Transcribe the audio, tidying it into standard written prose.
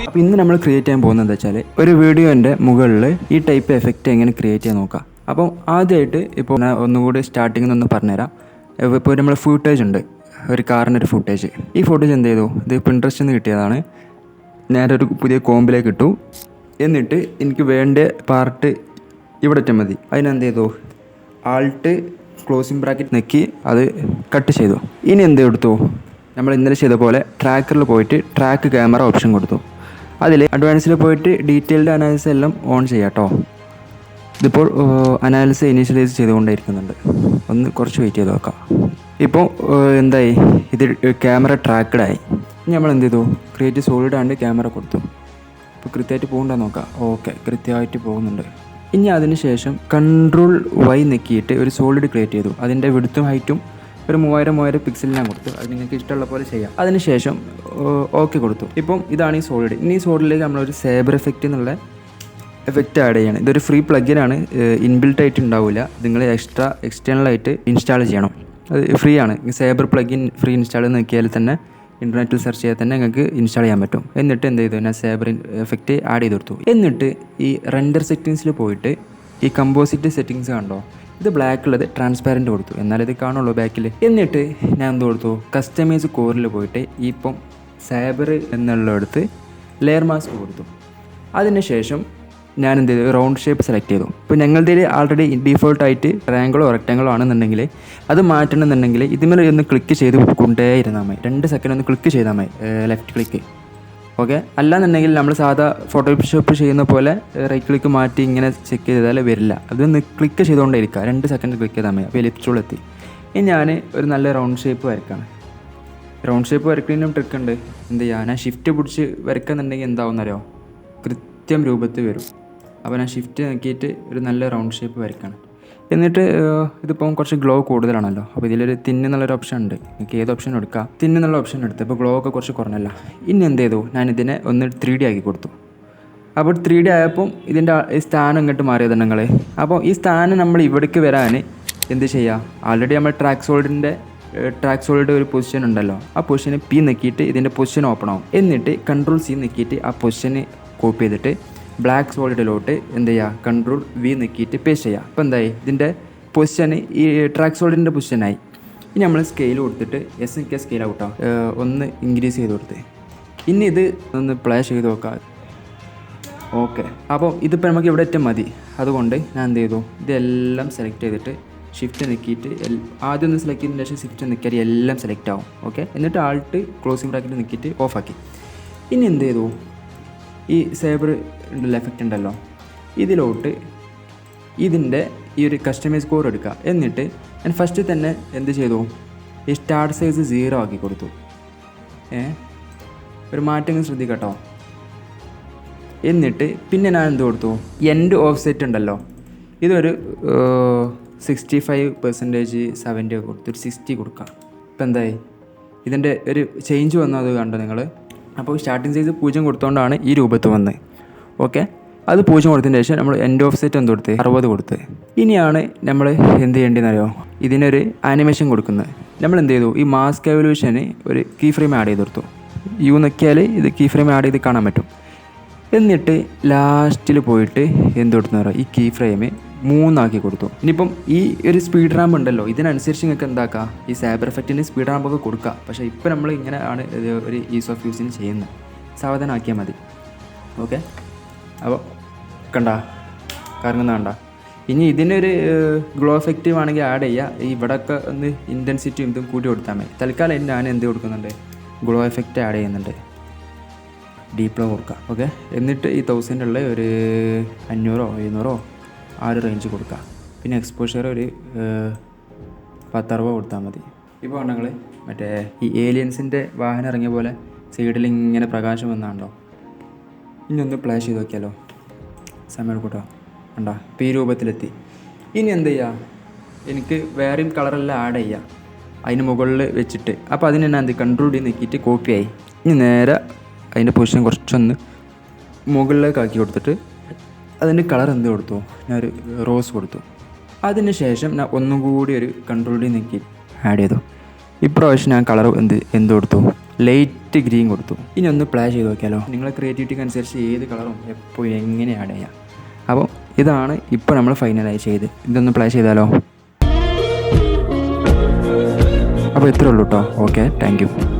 അപ്പോൾ ഇന്ന് നമ്മൾ ക്രിയേറ്റ് ചെയ്യാൻ പോകുന്നത് എന്താ വെച്ചാൽ ഒരു വീഡിയോൻ്റെ മുകളിൽ ഈ ടൈപ്പ് എഫക്റ്റ് എങ്ങനെ ക്രിയേറ്റ് ചെയ്യാൻ നോക്കാം. അപ്പം ആദ്യമായിട്ട് ഇപ്പോൾ ഞാൻ ഒന്നുകൂടി സ്റ്റാർട്ടിങ്ങിൽ നിന്ന് പറഞ്ഞുതരാം. ഇപ്പോൾ നമ്മൾ ഫൂട്ടേജ് ഉണ്ട്, ഒരു കാറിൻ്റെ ഒരു ഫൂട്ടേജ്. ഈ ഫൂട്ടേജ് എന്ത് ചെയ്തു, ഇത് പിൻട്രസ്റ്റിൽ നിന്ന് കിട്ടിയതാണ്. നേരെ ഒരു പുതിയ കോമ്പിലേക്ക് ഇട്ടു. എന്നിട്ട് എനിക്ക് വേണ്ട പാർട്ട് ഇവിടെ ഇട്ടാൽ മതി. അതിനെന്ത് ചെയ്തു, ആൾട്ട് ക്ലോസിംഗ് ബ്രാക്കറ്റ് നെക്കി അത് കട്ട് ചെയ്തു. ഇനി എന്ത് കൊടുത്തു, നമ്മൾ ഇന്നലെ ചെയ്ത പോലെ ട്രാക്കറിൽ പോയിട്ട് ട്രാക്ക് ക്യാമറ ഓപ്ഷൻ കൊടുത്തു. അതിൽ അഡ്വാൻസിൽ പോയിട്ട് ഡീറ്റെയിൽഡ് അനാലിസിസ് എല്ലാം ഓൺ ചെയ്യാം കേട്ടോ. ഇതിപ്പോൾ അനാലിസിസ് ഇനീഷ്യലൈസ് ചെയ്തുകൊണ്ടേയിരിക്കുന്നുണ്ട്. ഒന്ന് കുറച്ച് വെയിറ്റ് ചെയ്ത് നോക്കാം. ഇപ്പോൾ എന്തായി, ഇത് ക്യാമറ ട്രാക്കഡായി. ഇനി നമ്മൾ എന്ത് ചെയ്തു, ക്രിയേറ്റ് സോളിഡ് ആണ്ട് ക്യാമറ കൊടുത്തു. ഇപ്പോൾ കൃത്യമായിട്ട് പോകണ്ടെന്ന് നോക്കാം. ഓക്കെ, കൃത്യമായിട്ട് പോകുന്നുണ്ട്. ഇനി അതിന് ശേഷം കൺട്രോൾ വൈ നെക്കിയിട്ട് ഒരു സോളിഡ് ക്രിയേറ്റ് ചെയ്തു. അതിൻ്റെ വിഡ്ത്തും ഹൈറ്റും ഒരു 3000 പിക്സൽ ഞാൻ കൊടുത്തു. അത് നിങ്ങൾക്ക് ഇഷ്ടമുള്ള പോലെ ചെയ്യാം. അതിനുശേഷം ഓക്കെ കൊടുത്തു. ഇപ്പം ഇതാണ് ഈ സോളിഡ്. ഇനി ഈ സോളിഡിലേക്ക് നമ്മളൊരു സേബർ എഫക്റ്റ് എന്നുള്ള എഫക്റ്റ് ആഡ് ചെയ്യണം. ഇതൊരു ഫ്രീ പ്ലഗിനാണ്, ഇൻബിൽട്ട് ആയിട്ട് ഉണ്ടാവില്ല. നിങ്ങൾ എക്സ്റ്റേണലായിട്ട് ഇൻസ്റ്റാൾ ചെയ്യണം. അത് ഫ്രീ ആണ്. സേബർ പ്ലഗിൻ ഫ്രീ ഇൻസ്റ്റാൾ നോക്കിയാൽ തന്നെ ഇൻ്റർനെറ്റിൽ സെർച്ച് ചെയ്താൽ തന്നെ നിങ്ങൾക്ക് ഇൻസ്റ്റാൾ ചെയ്യാൻ പറ്റും. എന്നിട്ട് എന്ത് ചെയ്തു, ഞാൻ സേബർ എഫക്റ്റ് ആഡ് ചെയ്ത് കൊടുത്തു. എന്നിട്ട് ഈ റെൻഡർ സെറ്റിങ്സിൽ പോയിട്ട് ഈ കമ്പോസിറ്റ് സെറ്റിങ്സ് കണ്ടോ, ഇത് ബ്ലാക്ക് ഉള്ളത് ട്രാൻസ്പാരൻറ്റ് കൊടുത്തു, എന്നാലും ഇത് കാണുള്ളൂ ബാക്കിൽ. എന്നിട്ട് ഞാൻ എന്ത് കൊടുത്തു, കസ്റ്റമൈസ് കോറിൽ പോയിട്ട് ഇപ്പം സേബർ എന്നുള്ളടുത്ത് ലെയർ മാസ്ക് കൊടുത്തു. അതിനുശേഷം ഞാൻ എന്ത് ചെയ്തു, റൗണ്ട് ഷേപ്പ് സെലക്ട് ചെയ്തു. ഇപ്പോൾ ഞങ്ങളുടെ ആൾറെഡി ഡീഫോൾട്ടായിട്ട് ട്രയാങ്കിളോ റെക്റ്റാങ്കിളോ ആണെന്നുണ്ടെങ്കിൽ അത് മാറ്റണമെന്നുണ്ടെങ്കിൽ ഇതിന്മേൽ ഒന്ന് ക്ലിക്ക് ചെയ്ത് കൊണ്ടേ ഇരുന്നാൽ മതി. 2 സെക്കൻഡ് ഒന്ന് ക്ലിക്ക് ചെയ്താൽ മതി, ലെഫ്റ്റ് ക്ലിക്ക്. ഓക്കെ, അല്ലാന്നുണ്ടെങ്കിൽ നമ്മൾ സാധാ ഫോട്ടോഷോപ്പ് ചെയ്യുന്ന പോലെ റൈറ്റ് ക്ലിക്ക് മാറ്റി ഇങ്ങനെ ചെക്ക് ചെയ്താൽ വരില്ല. അതൊന്ന് ക്ലിക്ക് ചെയ്തുകൊണ്ടേ ഇരിക്കുക. 2 സെക്കൻഡ് ക്ലിക്ക് ചെയ്താൽ മതി. അപ്പോൾ എലിപ്സ് ടൂൾ എത്തി. ഇനി ഞാൻ ഒരു നല്ല റൗണ്ട് ഷേപ്പ് വരയ്ക്കാണ്. റൗണ്ട് ഷേപ്പ് വരയ്ക്കുന്നതിനും ട്രിക്ക് ഉണ്ട്. എന്ത് ചെയ്യുക, ഞാൻ ഷിഫ്റ്റ് പിടിച്ച് വരയ്ക്കുന്നുണ്ടെങ്കിൽ എന്താവുന്നറിയോ, കൃത്യം രൂപത്തിൽ വരും. അപ്പോൾ ഞാൻ ഷിഫ്റ്റ് നോക്കിയിട്ട് ഒരു നല്ല റൗണ്ട് ഷേപ്പ് വരയ്ക്കാണ്. എന്നിട്ട് ഇതിപ്പം കുറച്ച് ഗ്ലോ കൂടുതലാണല്ലോ, അപ്പോൾ ഇതിലൊരു തിന്നുള്ളൊരു ഓപ്ഷൻ ഉണ്ട്. നിങ്ങൾക്ക് ഏത് ഓപ്ഷൻ എടുക്കാം. തിന്നുള്ള ഓപ്ഷൻ എടുത്ത് ഇപ്പോൾ ഗ്ലോ ഒക്കെ കുറച്ച് കുറഞ്ഞല്ല. ഇനി എന്ത് ചെയ്തു, ഞാനിതിനെ ഒന്ന് 3D ആക്കി കൊടുത്തു. അപ്പോൾ 3D ആയപ്പം ഇതിൻ്റെ ഈ സ്ഥാനം ഇങ്ങോട്ട് മാറിയത് നിങ്ങൾ. അപ്പോൾ ഈ സ്ഥാനം നമ്മൾ ഇവിടേക്ക് വരാൻ എന്ത് ചെയ്യുക, ആൾറെഡി നമ്മൾ ട്രാക്ക് സോളിഡ് ഒരു പൊസിഷൻ ഉണ്ടല്ലോ, ആ പൊസിഷന് P നെക്കിയിട്ട് ഇതിൻ്റെ പൊസിഷൻ ഓപ്പൺ ആവും. എന്നിട്ട് കൺട്രോൾ C നെക്കിയിട്ട് ആ പൊസിഷന് കോപ്പി ചെയ്തിട്ട് ബ്ലാക്ക് സോളിഡിലോട്ട് എന്ത് ചെയ്യുക, കൺട്രോൾ V നെക്കിയിട്ട് പേസ്റ്റ് ചെയ്യുക. അപ്പോൾ എന്തായി, ഇതിൻ്റെ പൊസിഷന് ഈ ട്രാക്ക് സോളിഡിൻ്റെ പൊസിഷനായി. ഇനി നമ്മൾ സ്കെയിൽ കൊടുത്തിട്ട് SNK സ്കെയിൽ ഔട്ടോ ഒന്ന് ഇൻക്രീസ് ചെയ്ത് കൊടുത്ത് ഇനി ഇത് ഒന്ന് പ്ലേ ചെയ്ത് നോക്കാം. ഓക്കെ, അപ്പോൾ ഇതിപ്പോൾ നമുക്ക് ഇവിടെ ഏറ്റവും മതി. അതുകൊണ്ട് ഞാൻ എന്ത് ചെയ്തു, ഇതെല്ലാം സെലക്ട് ചെയ്തിട്ട് ഷിഫ്റ്റ് നിൽക്കിയിട്ട് ആദ്യം ഒന്ന് സെലക്ട് ചെയ്തതിന് ശേഷം ഷിഫ്റ്റ് നിൽക്കിയാൽ എല്ലാം സെലക്ട് ആവും. ഓക്കെ, എന്നിട്ട് ആൾട്ട് ക്ലോസിംഗ് ബ്രാക്കറ്റ് നിൽക്കിയിട്ട് ഓഫാക്കി. ഇനി എന്ത് ചെയ്തു, ഈ സേബർ എഫക്റ്റ് ഉണ്ടല്ലോ, ഇതിലോട്ട് ഇതിൻ്റെ ഈ ഒരു കസ്റ്റമൈസ് സ്കോർ എടുക്കുക. എന്നിട്ട് ഞാൻ ഫസ്റ്റ് തന്നെ എന്ത് ചെയ്തു, ഈ സ്റ്റാർട്ട് സൈസ് 0 ആക്കി കൊടുത്തു. ഒരു മാറ്റങ്ങൾ ശ്രദ്ധിക്കട്ടോ. എന്നിട്ട് പിന്നെ ഞാൻ എന്ത് കൊടുത്തു, എൻഡ് ഓഫ് സെറ്റ് ഉണ്ടല്ലോ, ഇതൊരു 65% 70 കൊടുത്തു, 60 കൊടുക്കാം. ഇപ്പം എന്തായി, ഇതിൻ്റെ ഒരു ചേഞ്ച് വന്നത് കണ്ടോ നിങ്ങൾ. അപ്പോൾ സ്റ്റാർട്ടിങ് സൈസ് 0 കൊടുത്തുകൊണ്ടാണ് ഈ രൂപത്ത് വന്നത്. ഓക്കെ, അത് 0 കൊടുത്തതിന് ശേഷം നമ്മൾ എൻഡ് ഓഫ് സെറ്റ് എന്ത് കൊടുത്ത്, 60 കൊടുത്ത്. ഇനിയാണ് നമ്മൾ എന്ത് ചെയ്യേണ്ടതെന്നറിയോ, ഇതിനൊരു ആനിമേഷൻ കൊടുക്കുന്നത്. നമ്മൾ എന്ത് ചെയ്തു, ഈ മാസ്ക് എവല്യൂഷന് ഒരു കീ ഫ്രെയിം ആഡ് ചെയ്ത് കൊടുത്തു. യു നോക്കിയാൽ ഇത് കീ ഫ്രെയിം ആഡ് ചെയ്ത് കാണാൻ പറ്റും. എന്നിട്ട് ലാസ്റ്റിൽ പോയിട്ട് എന്ത് കൊടുത്തു, ഈ കീ ഫ്രെയിം 3 ആക്കി കൊടുത്തു. ഇനിയിപ്പം ഈ ഒരു സ്പീഡ് റാമ്പ് ഉണ്ടല്ലോ, ഇതിനനുസരിച്ച് നിങ്ങൾക്ക് എന്താക്കാം, ഈ സൈബർ എഫക്റ്റിന് സ്പീഡ് റാമ്പൊക്കെ കൊടുക്കുക. പക്ഷേ ഇപ്പോൾ നമ്മൾ ഇങ്ങനെ ആണ് ഒരു ഈസ് ഓഫ് യൂസിന് ചെയ്യുന്നത്. സാവധാനമാക്കിയാൽ മതി. ഓക്കെ, അപ്പോൾ കണ്ട കറങ്ങുന്ന കണ്ട. ഇനി ഇതിനൊരു ഗ്ലോ എഫക്റ്റ് വേണമെങ്കിൽ ആഡ് ചെയ്യുക. ഇവിടെയൊക്കെ ഒന്ന് ഇൻറ്റൻസിറ്റി ഇതും കൂട്ടി കൊടുത്താൽ മതി. തൽക്കാലം ഞാൻ എന്ത് കൊടുക്കുന്നുണ്ട്, ഗ്ലോ എഫക്റ്റ് ആഡ് ചെയ്യുന്നുണ്ട്. ഡീപ് ഗ്ലോ കൊടുക്കുക. ഓക്കെ, എന്നിട്ട് ഈ 1000 ഉള്ള ഒരു 500 700 ആ ഒരു റേഞ്ച് കൊടുക്കുക. പിന്നെ എക്സ്പോഷർ ഒരു 10-60 കൊടുത്താൽ മതി. ഇപ്പോൾ ഞങ്ങൾ മറ്റേ ഈ ഏലിയൻസിൻ്റെ വാഹനം ഇറങ്ങിയ പോലെ സൈഡിൽ ഇങ്ങനെ പ്രകാശം വന്നാണല്ലോ. ഇനി ഒന്ന് പ്ലേ ചെയ്ത് നോക്കിയാലോ, സമയം എടുക്കൂട്ടോ. കണ്ടോ, ഇപ്പോൾ ഈ രൂപത്തിലെത്തി. ഇനി എന്ത് ചെയ്യുക, എനിക്ക് വേറെയും കളറെല്ലാം ആഡ് ചെയ്യുക അതിന് മുകളിൽ വെച്ചിട്ട്. അപ്പോൾ അതിന് ഞാൻ എന്ത്, കൺട്രോൾ D നോക്കിയിട്ട് കോപ്പിയായി. ഇനി നേരെ അതിൻ്റെ പൊസിഷൻ കുറച്ചൊന്ന് മുകളിലേക്ക് ആക്കി കൊടുത്തിട്ട് അതിൻ്റെ കളർ എന്ത് കൊടുത്തു, ഞാനൊരു റോസ് കൊടുത്തു. അതിന് ശേഷം ഞാൻ ഒന്നും കൂടി ഒരു കൺട്രോൾ D നോക്കി ആഡ് ചെയ്തു. ഇപ്രാവശ്യം ഞാൻ കളർ എന്ത് കൊടുത്തു, ലൈറ്റ് ഗ്രീൻ കൊടുത്തു. ഇനി ഒന്ന് പ്ലേ ചെയ്ത് നോക്കിയാലോ. നിങ്ങളെ ക്രിയേറ്റിവിറ്റിക്ക് അനുസരിച്ച് ഏത് കളറും എപ്പോൾ എങ്ങനെ ആഡ് ചെയ്യാം. അപ്പോൾ ഇതാണ് ഇപ്പോൾ നമ്മൾ ഫൈനലായി ചെയ്ത്. ഇതൊന്ന് പ്ലേ ചെയ്താലോ. അപ്പോൾ ഇത്രേ ഉള്ളൂ കേട്ടോ. Okay, thank you.